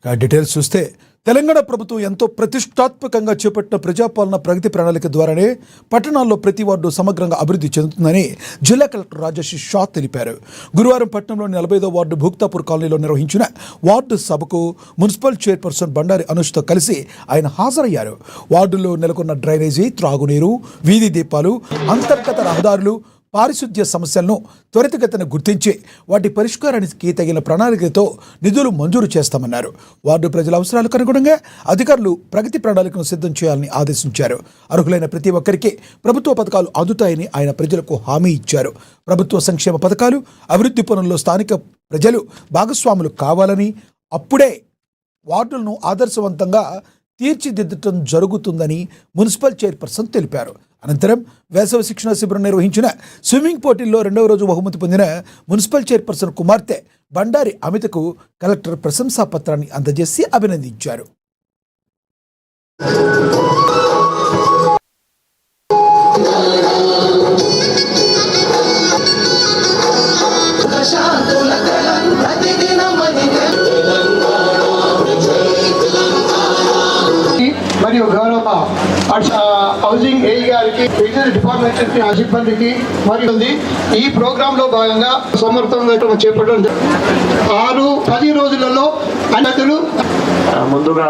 Details చూస్తే తెలంగాణ ప్రభుత్వం ఎంతో ప్రతిష్టాత్మకంగా చేపట్టిన ప్రజాపాలన ప్రగతి ప్రణాళిక ద్వారానే పట్టణాల్లో ప్రతి వార్డు సమగ్రంగా అభివృద్ధి చెందుతుందని జిల్లా కలెక్టర్ రాజేష్ షా తెలిపారు. గురువారం పట్టణంలోని 45వ వార్డు భూక్తాపూర్ కాలనీలో నిర్వహించిన వార్డు సభకు మున్సిపల్ చైర్పర్సన్ బండారి అనుష్తో కలిసి ఆయన హాజరయ్యారు. వార్డులో నెలకొన్న డ్రైనేజీ, త్రాగునీరు, వీధి దీపాలు, అంతర్గత రహదారులు, పారిశుద్ధ్య సమస్యలను త్వరితగతిన గుర్తించి వాటి పరిష్కారానికి తగిన ప్రణాళికతో నిధులు మంజూరు చేస్తామన్నారు. వార్డు ప్రజల అవసరాలకు అనుగుణంగా అధికారులు ప్రగతి ప్రణాళికను సిద్ధం చేయాలని ఆదేశించారు. అర్హులైన ప్రతి ఒక్కరికి ప్రభుత్వ పథకాలు అందుతాయని ఆయన ప్రజలకు హామీ ఇచ్చారు. ప్రభుత్వ సంక్షేమ పథకాలు, అభివృద్ధి పనుల్లో స్థానిక ప్రజలు భాగస్వాములు కావాలని, అప్పుడే వార్డులను ఆదర్శవంతంగా తీర్చిదిద్దటం జరుగుతుందని మున్సిపల్ చైర్పర్సన్ తెలిపారు. అనంతరం వేసవి శిక్షణ శిబిరం నిర్వహించిన స్విమ్మింగ్ పోటీల్లో 2వ రోజు బహుమతి పొందిన మున్సిపల్ చైర్పర్సన్ కుమార్తె బండారి అమితకు కలెక్టర్ ప్రశంసా పత్రాన్ని అందజేసి అభినందించారు. మరియు గౌరవ హౌసింగ్ ఏఈ గారికి, వివిధ డిపార్ట్మెంట్ సిబ్బందికి మరియు ఈ ప్రోగ్రాంలో భాగంగా సమర్థంగా చేపట్టడం 6-10 రోజులలో అన్నతులు ముందుగా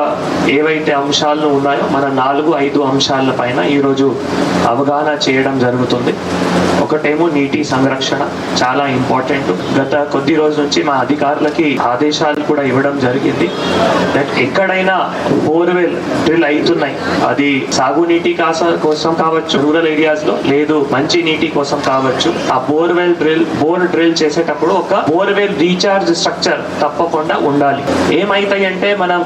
ఏవైతే అంశాలు ఉన్నాయో మన 4-5 అంశాల పైన ఈరోజు అవగాహన చేయడం జరుగుతుంది. ఒకటేమో నీటి సంరక్షణ చాలా ఇంపార్టెంట్. గత కొద్ది రోజుల నుంచి మా అధికారులకి ఆదేశాలు కూడా ఇవ్వడం జరిగింది. దట్ ఎక్కడైనా బోర్వెల్ డ్రిల్ అవుతున్నాయి, అది సాగునీటి కోసం కావచ్చు, రూరల్ ఏరియాస్ లో, లేదు మంచి నీటి కోసం కావచ్చు, ఆ బోర్ డ్రిల్ చేసేటప్పుడు ఒక బోర్వెల్ రీఛార్జ్ స్ట్రక్చర్ తప్పకుండా ఉండాలి. ఏమైతాయి అంటే మనం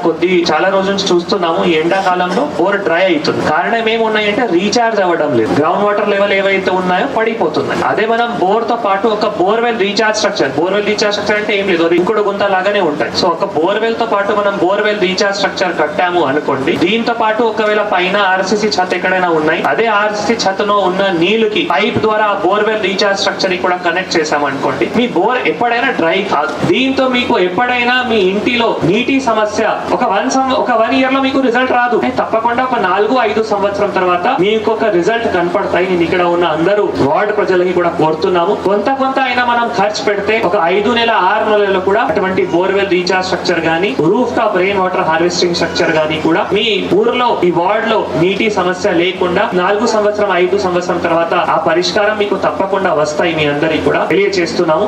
చాలా రోజుల నుంచి చూస్తున్నాము, ఈ ఎండాకాలంలో బోర్ డ్రై అవుతుంది. కారణం ఏమున్నాయంటే రీఛార్జ్ అవ్వడం లేదు. గ్రౌండ్ వాటర్ లెవెల్ ఏవైతే ఉన్నాయో పడిపోతున్నాయి. అదే మనం బోర్ తో పాటు ఒక బోర్వెల్ రీఛార్జ్ స్ట్రక్చర్ అంటే ఏం లేదు, ఇంకుడు గుంత లాగానే ఉంటాయి. సో ఒక బోర్వెల్ తో పాటు మనం బోర్వెల్ రీఛార్జ్ స్ట్రక్చర్ కట్టాము అనుకోండి, దీంతో పాటు ఒకవేళ పైన ఆర్సీసీ ఛత్ ఎక్కడైనా ఉన్నాయి, అదే ఆర్సీసీ ఛత్తులో ఉన్న నీళ్ళకి పైప్ ద్వారా ఆ బోర్వెల్ రీఛార్జ్ స్ట్రక్చర్ కూడా కనెక్ట్ చేసాం అనుకోండి, మీ బోర్ ఎప్పుడైనా డ్రై కాదు. దీంతో మీకు ఎప్పుడైనా మీ ఇంటిలో నీటి సమస్య ఒక 1 ఇయర్ లో మీకు రిజల్ట్ రాదు, తప్పకుండా ఒక 4-5 సంవత్సరం తర్వాత మీకు ఒక రిజల్ట్ కనపడతాయి. నేను ఇక్కడ ఉన్న అందరూ వార్డు ప్రజలకి కూడా కోరుతున్నాము, కొంత అయినా మనం ఖర్చు పెడితే ఒక 5 నెల 6 నెలల్లో కూడా అటువంటి బోర్వెల్ రీఛార్జ్ స్ట్రక్చర్ గానీ, roof top rain water harvesting structure గానీ కూడా మీ ఊర్లో, ఈ వార్డ్ లో నీటి సమస్య లేకుండా 4 సంవత్సరం 5 సంవత్సరం తర్వాత ఆ పరిష్కారం మీకు తప్పకుండా వస్తాయి. మీ అందరికి కూడా తెలియజేస్తున్నాము.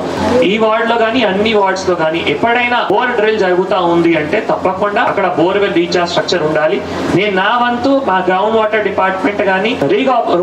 ఈ వార్డ్ లో గానీ, అన్ని వార్డ్స్ లో గానీ ఎప్పుడైనా బోర్ డ్రిల్ జరుగుతా ఉంది అంటే తప్పకుండా అక్కడ బోర్వెల్ రీఛార్జ్ స్ట్రక్చర్ ఉండాలి. నేను నా వంతు మా గ్రౌండ్ వాటర్ డిపార్ట్మెంట్ గానీ,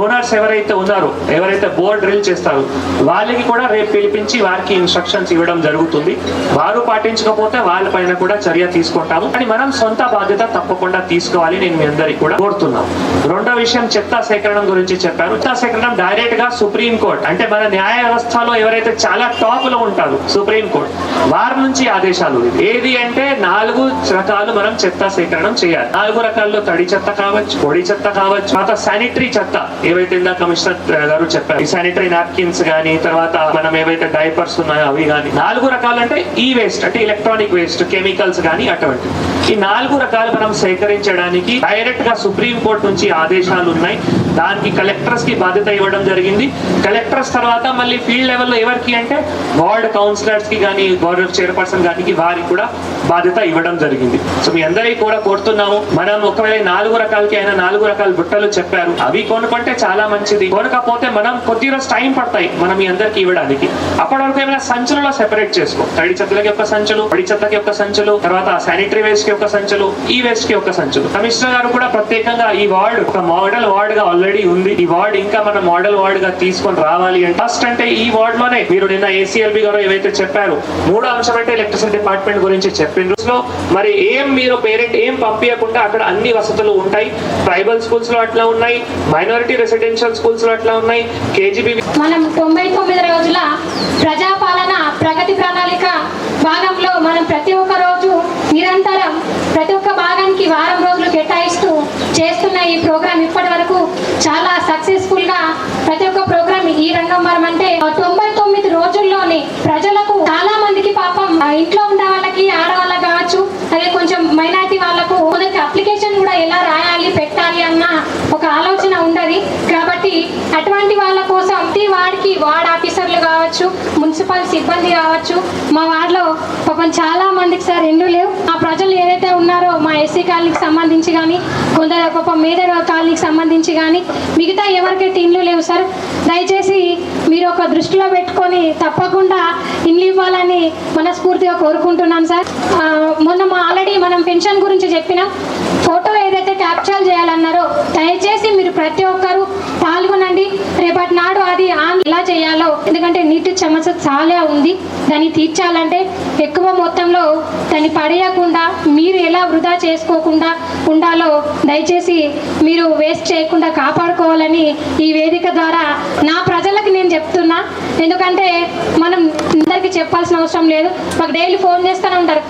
ఓనర్స్ ఎవరైతే ఉన్నారో, ఎవరైతే బోర్ డ్రిల్ చేస్తారో వాళ్ళకి కూడా రేపు పిలిపించి వారికి ఇన్స్ట్రక్షన్స్ ఇవ్వడం జరుగుతుంది. వారు పాటించకపోతే వాళ్ళ పైన కూడా చర్య తీసుకుంటాము. అని మనం సొంత బాధ్యత తప్పకుండా తీసుకోవాలి. నేను మీ అందరికి కూడా కోరుతున్నాను. రెండో విషయం, చెత్త సేకరణ గురించి చెప్పారు. చెత్త సేకరణ డైరెక్ట్ గా సుప్రీం కోర్ట్, అంటే మన న్యాయ వ్యవస్థలో ఎవరైతే చాలా టాప్ లో ఉంటారో సుప్రీం కోర్ట్, వారి నుంచి ఆదేశాలు. ఏది అంటే 4 రకాలు మనం చెత్త సేకరణ చేయాలి. 4 రకాల్లో తడి చెత్త కావచ్చు, పొడి చెత్త కావచ్చు, తర్వాత శానిటరీ చెత్త ఏవైతే ఇందాక కమిషనర్ గారు చెప్పారు, ఈ శానిటరీ నాప్కిన్స్ గానీ, తర్వాత మనం ఏవైతే డైపర్స్ ఉన్నాయో అవి గానీ. 4 రకాలు అంటే ఈ వేస్ట్, అంటే ఎలక్ట్రానిక్ వేస్ట్, కెమికల్స్ గానీ అటువంటి. ఈ 4 రకాలు మనం సేకరించడానికి డైరెక్ట్ గా సుప్రీం కోర్టు నుంచి ఆదేశాలు ఉన్నాయి. దానికి కలెక్టర్స్ కి బాధ్యత ఇవ్వడం జరిగింది. కలెక్టర్స్ తర్వాత మళ్ళీ ఫీల్డ్ లెవెల్లో ఎవరికి అంటే వార్డ్ కౌన్సిలర్స్ కి గానీ, వార్డ్ చైర్పర్సన్ గానీ వారికి కూడా బాధ్యత ఇవ్వడం జరిగింది. సో మీ అందరికీ కూడా కోరుతున్నాము, మనం ఒకవేళ 4 రకాలకి అయినా 4 రకాల బుట్టలు చెప్పారు, అవి కొనుక్కుంటే చాలా మంచిది. కొనకపోతే మనం కొద్ది రోజు టైం పడతాయి మనం మీ అందరికి ఇవ్వడానికి. అప్పటి వరకు ఏమైనా సంచులలో సెపరేట్ చేసుకో, తడి చెత్తలకి ఒక సంచులు, పొడి చెత్తకి ఒక సంచులు, తర్వాత శానిటరీ వేస్ట్ కి ఒక సంచులు, ఈ వేస్ట్ కి ఒక సంచులు. కమిషనర్ గారు కూడా ప్రత్యేకంగా ఈ వార్డ్ ఒక మోడల్ వార్డ్ గా ఆల్రెడీ ఉంది. ఈ వార్డ్ ఇంకా మనం మోడల్ వార్డ్ గా తీసుకొని రావాలి అంటే ఫస్ట్ అంటే ఈ వార్డ్ లోనే మీరు నిన్న ACLB గారు ఏవైతే చెప్పారు, 3వ అంశం అంటే ఎలక్ట్రిసిటీ డిపార్ట్మెంట్ గురించి చెప్పిండ్రు. మరి మీరు పేరెంట్ ఏం పంపించకుండా అక్కడ అన్ని వసతులు ఉంటాయి. ట్రైబల్ స్కూల్స్ లో అట్లా ఉన్నాయి, మైనారిటీ రెసిడెన్షియల్ స్కూల్స్ లో అట్లా ఉన్నాయి, KGB. మనం 99 రోజుల ప్రజాపాలన ప్రగతి ప్రణాళిక భాగంలో మనం ప్రతి ఒక్క రోజు నిరంతరం ప్రతి ఒక్క భాగానికి వారం రోజులు కేటాయిస్తూ చేస్తున్న ఈ ప్రోగ్రామ్ ఇప్పటి వరకు చాలా సక్సెస్ఫుల్ గా ప్రతి ఒక్క ప్రోగ్రామ్ ఈ రంగం వరం అంటే 99 రోజుల్లోనే ప్రజలకు చాలా మందికి పాపం ఇంట్లో ఉన్న వాళ్ళకి, ఆడవాళ్ళకి కావచ్చు, అదే కొంచెం మైనారిటీ వాళ్ళకు కొందరికి అప్లికేషన్ కూడా ఎలా రాయాలి పెట్టాలి అన్న ఒక ఆలోచన ఉండదు. కాబట్టి అటువంటి వాళ్ళ కోసం ప్రతి వాడికి వార్డ్ ఆఫీసర్లు కావచ్చు, మున్సిపల్ సిబ్బంది కావచ్చు, మా వార్డులో పాపం చాలా మందికి సార్ ఇండ్లు లేవు. ఆ ప్రజలు ఏదైతే ఉన్నారో మా ఎస్సీ కాలనీకి సంబంధించి కానీ, కొందరు పాపం మేదర్ కాలనీకి సంబంధించి కానీ, మిగతా ఎవరికైతే ఇండ్లు లేవు సార్, దయచేసి మీరు ఒక దృష్టిలో పెట్టుకొని తప్పకుండా ఇండ్లు ఇవ్వాలని మనస్ఫూర్తిగా కోరుకుంటున్నాను సార్. మొన్న ఆల్రెడీ మనం పెన్షన్ గురించి చెప్పినాం. ఫోటో ఏదైతే క్యాప్చర్ చేయాలన్నారో దయచేసి మీరు ప్రతి ఒక్కరూ పాల్గొనండి. రేపటి నాడు అది ఎలా చేయాలో, ఎందుకంటే నీటి సమస్య చాలా ఉంది. దాన్ని తీర్చాలంటే ఎక్కువ మొత్తంలో దాన్ని పడేయకుండా మీరు ఎలా వృధా చేసుకోకుండా ఉండాలో దయచేసి మీరు వేస్ట్ చేయకుండా కాపాడుకోవాలని ఈ వేదిక ద్వారా నా ప్రజలకు నేను చెప్తున్నా. ఎందుకంటే మనం అందరికీ చెప్పాల్సిన అవసరం లేదు. మాకు డైలీ ఫోన్ చేస్తూనే ఉంటారు.